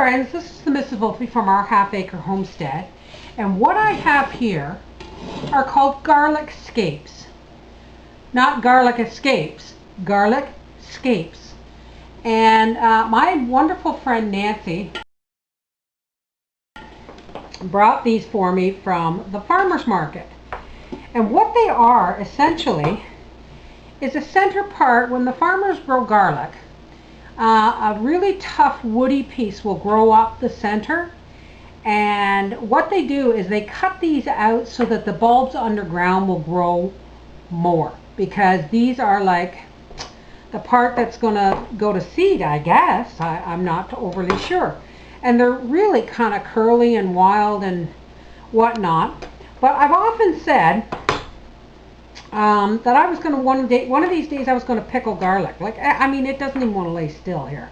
friends, this is the Mrs. Wolfie from our Half Acre Homestead, and what I have here are called garlic scapes. Not garlic escapes, garlic scapes. And my wonderful friend Nancy brought these for me from the farmer's market. And what they are essentially is a center part. When the farmers grow garlic, a really tough woody piece will grow up the center, and what they do is they cut these out so that the bulbs underground will grow more, because these are like the part that's going to go to seed, I guess. I'm not overly sure. And they're really kind of curly and wild and whatnot. But I've often said that I was going to one of these days I was going to pickle garlic. Like, I mean, it doesn't even want to lay still here.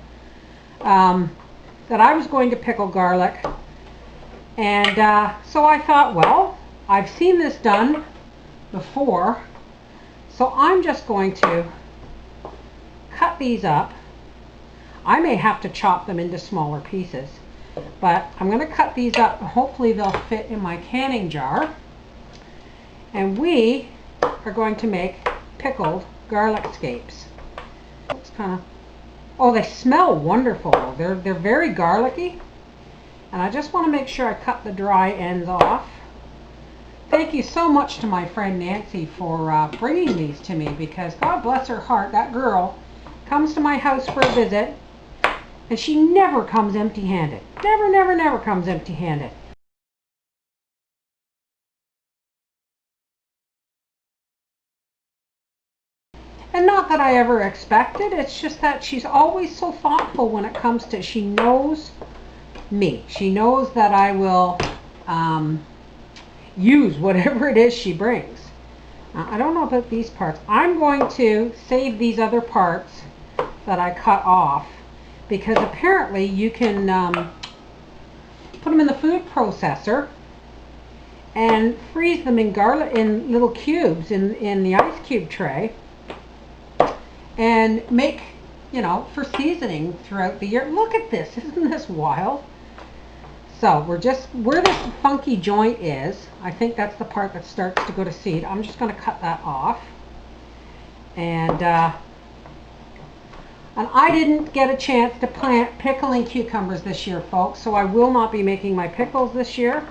That I was going to pickle garlic. And so I thought, well, I've seen this done before. So I'm just going to cut these up. I may have to chop them into smaller pieces, but I'm going to cut these up. Hopefully they'll fit in my canning jar. And we are going to make pickled garlic scapes. It's kind of, oh, they smell wonderful. They're very garlicky. And I just want to make sure I cut the dry ends off. Thank you so much to my friend Nancy for bringing these to me, because God bless her heart, that girl comes to my house for a visit and she never comes empty-handed. Never, never, never comes empty-handed. And not that I ever expected, it's just that she's always so thoughtful when it comes to, she knows me. She knows that I will use whatever it is she brings. I don't know about these parts. I'm going to save these other parts that I cut off, because apparently you can put them in the food processor and freeze them in little cubes in the ice cube tray, and make, you know, for seasoning throughout the year. Look at this, isn't this wild? So we're just, where this funky joint is, I think that's the part that starts to go to seed. I'm just going to cut that off. And I didn't get a chance to plant pickling cucumbers this year, folks, so I will not be making my pickles this year.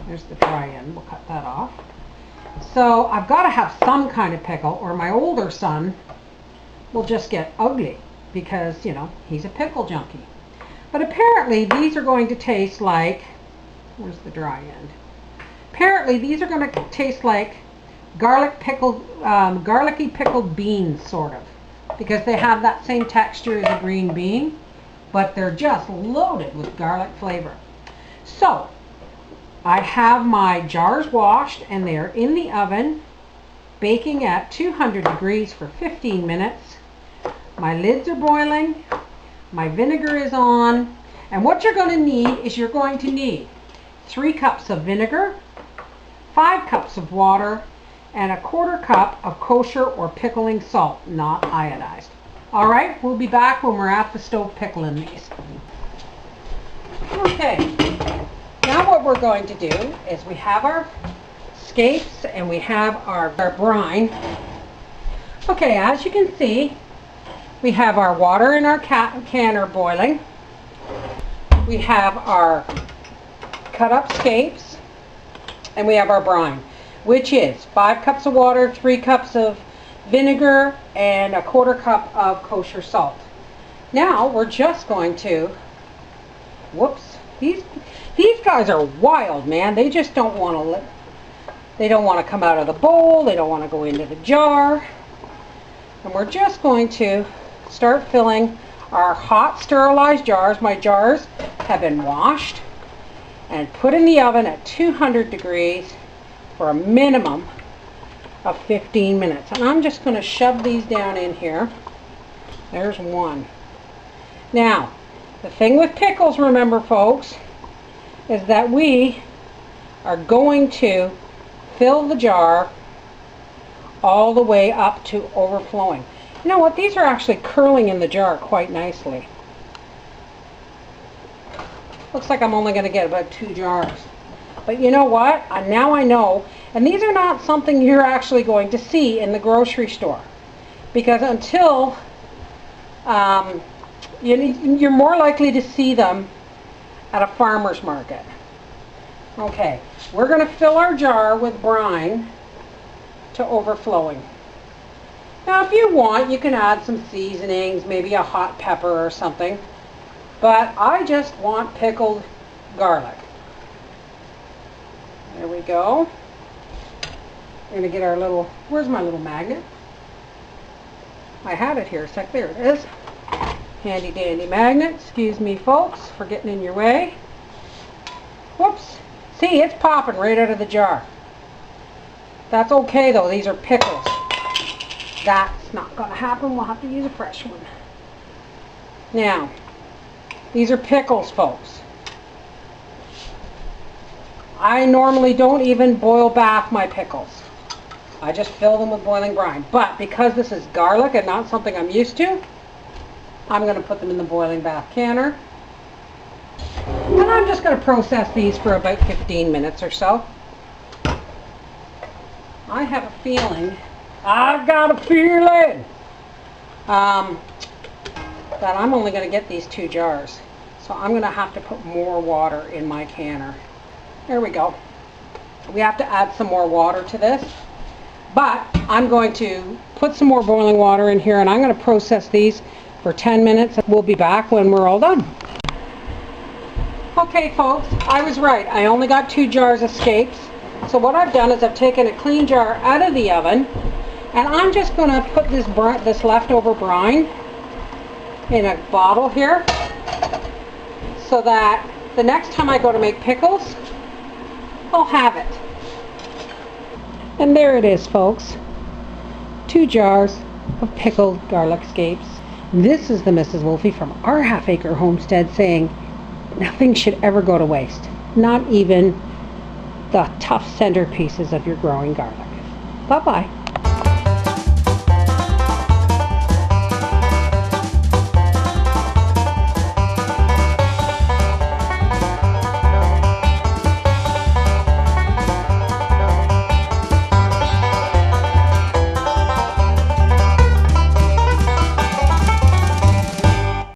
There's the dry end, we'll cut that off. So I've got to have some kind of pickle, or my older son will just get ugly, because, you know, he's a pickle junkie. But apparently these are going to taste like, where's the dry end? Apparently these are going to taste like garlicky pickled beans, sort of, because they have that same texture as a green bean, but they're just loaded with garlic flavor. So I have my jars washed, and they are in the oven baking at 200 degrees for 15 minutes. My lids are boiling. My vinegar is on, and what you're going to need is you're going to need 3 cups of vinegar, 5 cups of water, and a 1/4 cup of kosher or pickling salt, not iodized. All right, we'll be back when we're at the stove pickling these. Okay, now what we're going to do is we have our scapes and we have our brine. Okay, as you can see, we have our water in our canner boiling. We have our cut up scapes, and we have our brine, which is 5 cups of water, 3 cups of vinegar, and a 1/4 cup of kosher salt. Now we're just going to, whoops, these guys are wild, man. They just don't want to, they don't want to come out of the bowl. They don't want to go into the jar. And we're just going to start filling our hot sterilized jars. My jars have been washed and put in the oven at 200 degrees for a minimum of 15 minutes. And I'm just going to shove these down in here. There's one. Now, the thing with pickles, remember, folks, is that we are going to fill the jar all the way up to overflowing. You know what? These are actually curling in the jar quite nicely. Looks like I'm only going to get about 2 jars. But you know what? Now I know. And these are not something you're actually going to see in the grocery store. Because until you're more likely to see them at a farmer's market. Okay, we're going to fill our jar with brine to overflowing. Now if you want, you can add some seasonings, maybe a hot pepper or something. But I just want pickled garlic. There we go. We're going to get our little, where's my little magnet? I had it here a sec, there it is. Handy dandy magnet. Excuse me folks for getting in your way. Whoops. See, it's popping right out of the jar. That's okay though, these are pickles. That's not going to happen, we'll have to use a fresh one. Now, these are pickles folks. I normally don't even boil bath my pickles. I just fill them with boiling brine. But because this is garlic and not something I'm used to, I'm going to put them in the boiling bath canner. And I'm just going to process these for about 15 minutes or so. I have a feeling, I've got a feeling, that I'm only going to get these 2 jars. So I'm going to have to put more water in my canner. There we go. We have to add some more water to this. But I'm going to put some more boiling water in here and I'm going to process these for 10 minutes. We'll be back when we're all done. Okay folks, I was right. I only got 2 jars of Scapes. So what I've done is I've taken a clean jar out of the oven and I'm just going to put this leftover brine in a bottle here so that the next time I go to make pickles, I'll have it. And there it is folks. 2 jars of pickled garlic Scapes. This is the Mrs. Wolfie from our half-acre homestead saying nothing should ever go to waste. Not even the tough centerpieces of your growing garlic. Bye-bye.